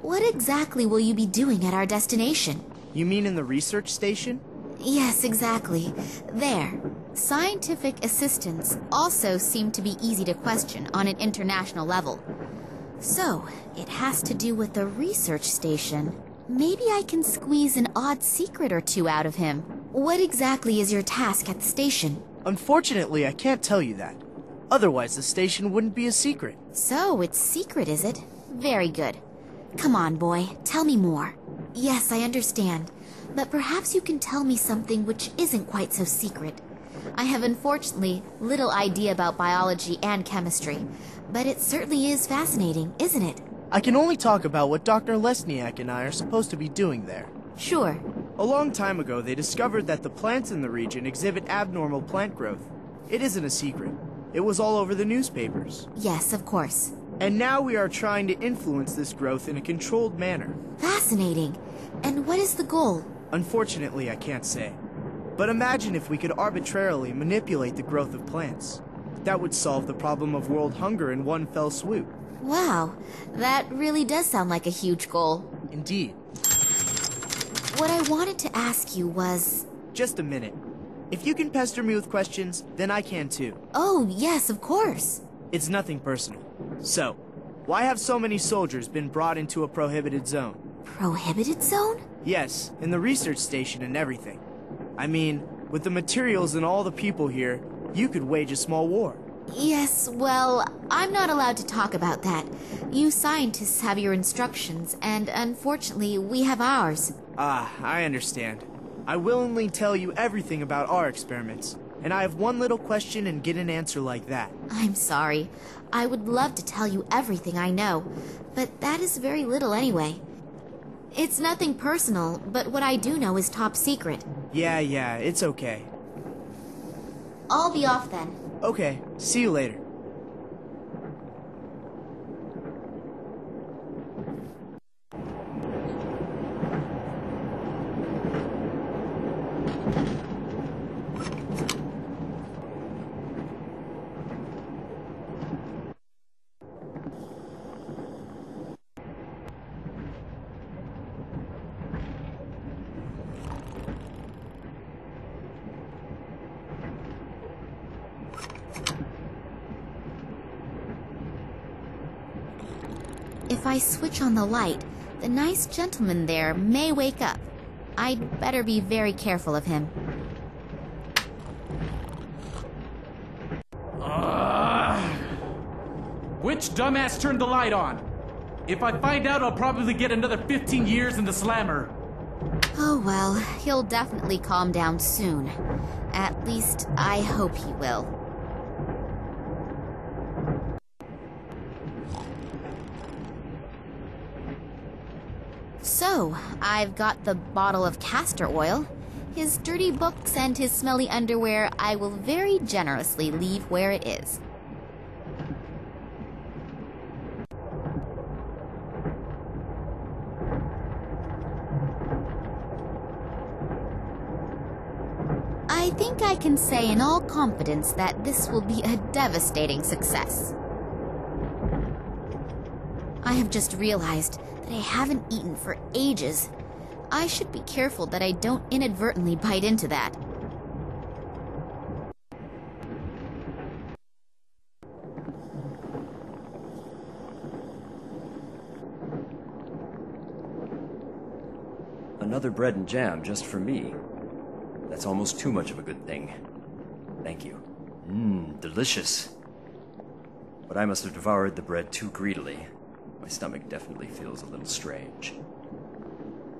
What exactly will you be doing at our destination? You mean in the research station? Yes, exactly. There. Scientific assistants also seem to be easy to question on an international level. So, it has to do with the research station. Maybe I can squeeze an odd secret or two out of him. What exactly is your task at the station? Unfortunately, I can't tell you that. Otherwise, the station wouldn't be a secret. So, it's secret, is it? Very good. Come on, boy, tell me more. Yes, I understand. But perhaps you can tell me something which isn't quite so secret. I have unfortunately little idea about biology and chemistry, but it certainly is fascinating, isn't it? I can only talk about what Dr. Lesniak and I are supposed to be doing there. Sure. A long time ago, they discovered that the plants in the region exhibit abnormal plant growth. It isn't a secret. It was all over the newspapers. Yes, of course. And now we are trying to influence this growth in a controlled manner. Fascinating. And what is the goal? Unfortunately, I can't say. But imagine if we could arbitrarily manipulate the growth of plants. That would solve the problem of world hunger in one fell swoop. Wow, that really does sound like a huge goal. Indeed. What I wanted to ask you was... Just a minute. If you can pester me with questions, then I can too. Oh, yes, of course. It's nothing personal. So, why have so many soldiers been brought into a prohibited zone? Prohibited zone? Yes, in the research station and everything. I mean, with the materials and all the people here, you could wage a small war. Yes, well, I'm not allowed to talk about that. You scientists have your instructions, and unfortunately, we have ours. Ah, I understand. I willingly tell you everything about our experiments, and I have one little question and get an answer like that. I'm sorry. I would love to tell you everything I know, but that is very little anyway. It's nothing personal, but what I do know is top secret. Yeah, it's okay. I'll be off then. Okay, see you later. If I switch on the light, the nice gentleman there may wake up. I'd better be very careful of him. Which dumbass turned the light on? If I find out, I'll probably get another 15 years in the slammer. Oh well, he'll definitely calm down soon. At least, I hope he will. So, I've got the bottle of castor oil. His dirty books and his smelly underwear I will very generously leave where it is. I think I can say in all confidence that this will be a devastating success. I have just realized that I haven't eaten for ages. I should be careful that I don't inadvertently bite into that. Another bread and jam just for me. That's almost too much of a good thing. Thank you. Delicious. But I must have devoured the bread too greedily. My stomach definitely feels a little strange.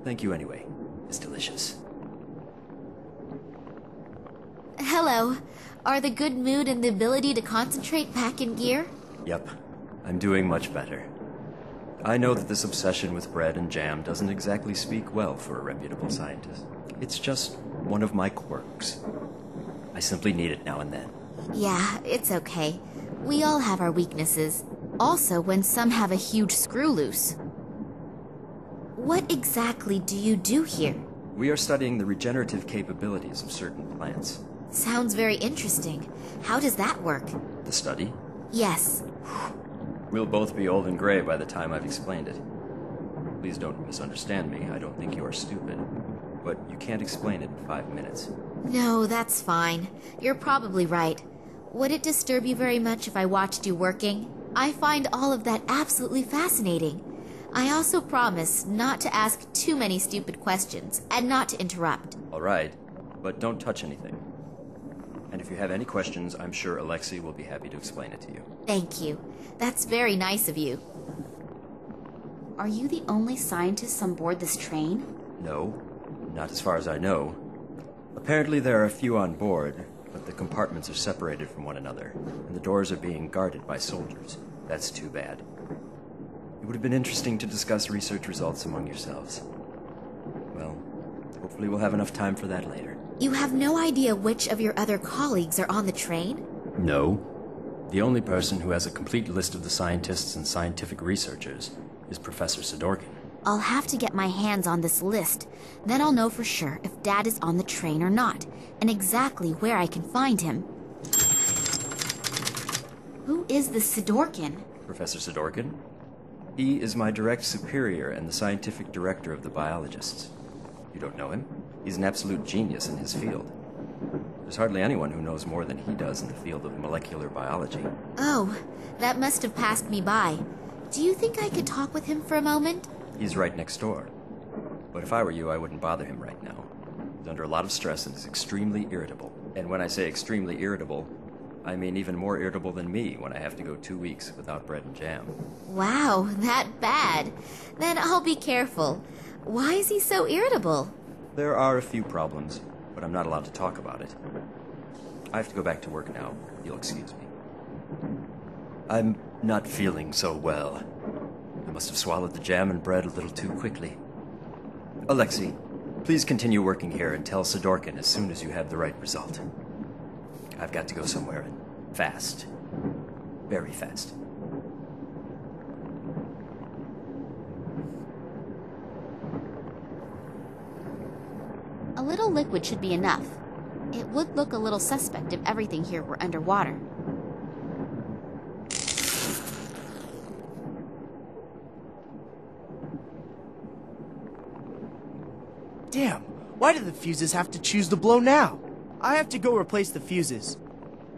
Thank you anyway. It's delicious. Hello. Are the good mood and the ability to concentrate back in gear? Yep. I'm doing much better. I know that this obsession with bread and jam doesn't exactly speak well for a reputable scientist. It's just one of my quirks. I simply need it now and then. Yeah, it's okay. We all have our weaknesses. Also, when some have a huge screw loose. What exactly do you do here? We are studying the regenerative capabilities of certain plants. Sounds very interesting. How does that work? The study? Yes. We'll both be old and gray by the time I've explained it. Please don't misunderstand me. I don't think you are stupid. But you can't explain it in 5 minutes. No, that's fine. You're probably right. Would it disturb you very much if I watched you working? I find all of that absolutely fascinating. I also promise not to ask too many stupid questions and not to interrupt. All right, but don't touch anything. And if you have any questions, I'm sure Alexei will be happy to explain it to you. Thank you. That's very nice of you. Are you the only scientists on board this train? No, not as far as I know. Apparently there are a few on board, but the compartments are separated from one another, and the doors are being guarded by soldiers. That's too bad. It would have been interesting to discuss research results among yourselves. Well, hopefully we'll have enough time for that later. You have no idea which of your other colleagues are on the train? No. The only person who has a complete list of the scientists and scientific researchers is Professor Sidorkin. I'll have to get my hands on this list. Then I'll know for sure if Dad is on the train or not, and exactly where I can find him. Who is this Sidorkin? Professor Sidorkin? He is my direct superior and the scientific director of the biologists. You don't know him? He's an absolute genius in his field. There's hardly anyone who knows more than he does in the field of molecular biology. Oh, that must have passed me by. Do you think I could talk with him for a moment? He's right next door. But if I were you, I wouldn't bother him right now. He's under a lot of stress and is extremely irritable. And when I say extremely irritable, I mean even more irritable than me when I have to go 2 weeks without bread and jam. Wow, that bad. Then I'll be careful. Why is he so irritable? There are a few problems, but I'm not allowed to talk about it. I have to go back to work now. You'll excuse me. I'm not feeling so well. I must have swallowed the jam and bread a little too quickly. Alexei, please continue working here and tell Sidorkin as soon as you have the right result. I've got to go somewhere, and fast. Very fast. A little liquid should be enough. It would look a little suspect if everything here were underwater. Damn, why did the fuses have to choose to blow now? I have to go replace the fuses.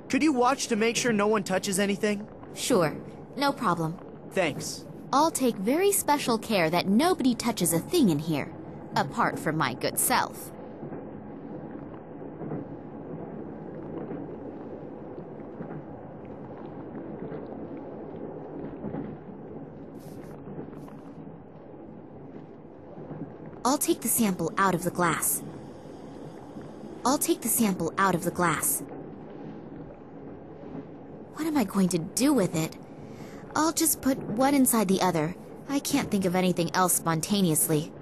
Could you watch to make sure no one touches anything? Sure, no problem. Thanks. I'll take very special care that nobody touches a thing in here, apart from my good self. I'll take the sample out of the glass. What am I going to do with it? I'll just put one inside the other. I can't think of anything else spontaneously.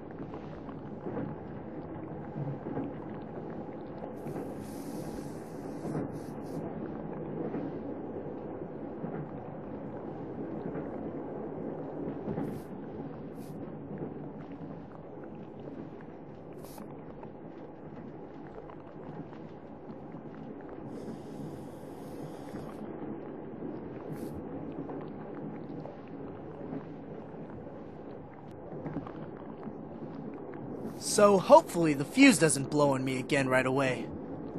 So hopefully the fuse doesn't blow on me again right away.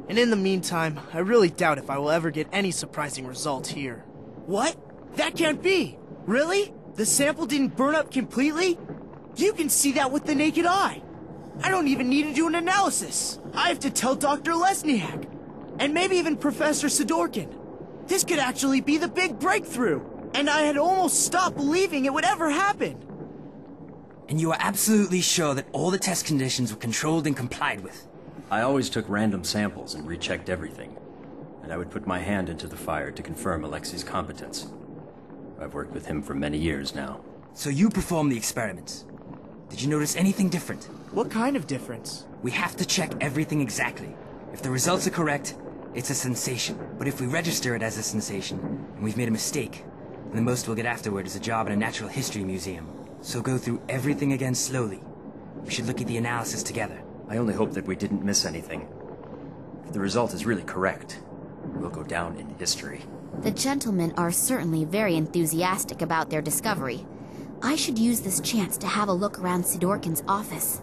And in the meantime, I really doubt if I will ever get any surprising result here. What? That can't be! Really? The sample didn't burn up completely? You can see that with the naked eye! I don't even need to do an analysis! I have to tell Dr. Lesniak! And maybe even Professor Sidorkin! This could actually be the big breakthrough! And I had almost stopped believing it would ever happen! And you are absolutely sure that all the test conditions were controlled and complied with? I always took random samples and rechecked everything. And I would put my hand into the fire to confirm Alexei's competence. I've worked with him for many years now. So you performed the experiments. Did you notice anything different? What kind of difference? We have to check everything exactly. If the results are correct, it's a sensation. But if we register it as a sensation, and we've made a mistake, then the most we'll get afterward is a job in a natural history museum. So go through everything again slowly. We should look at the analysis together. I only hope that we didn't miss anything. If the result is really correct, we'll go down in history. The gentlemen are certainly very enthusiastic about their discovery. I should use this chance to have a look around Sidorkin's office.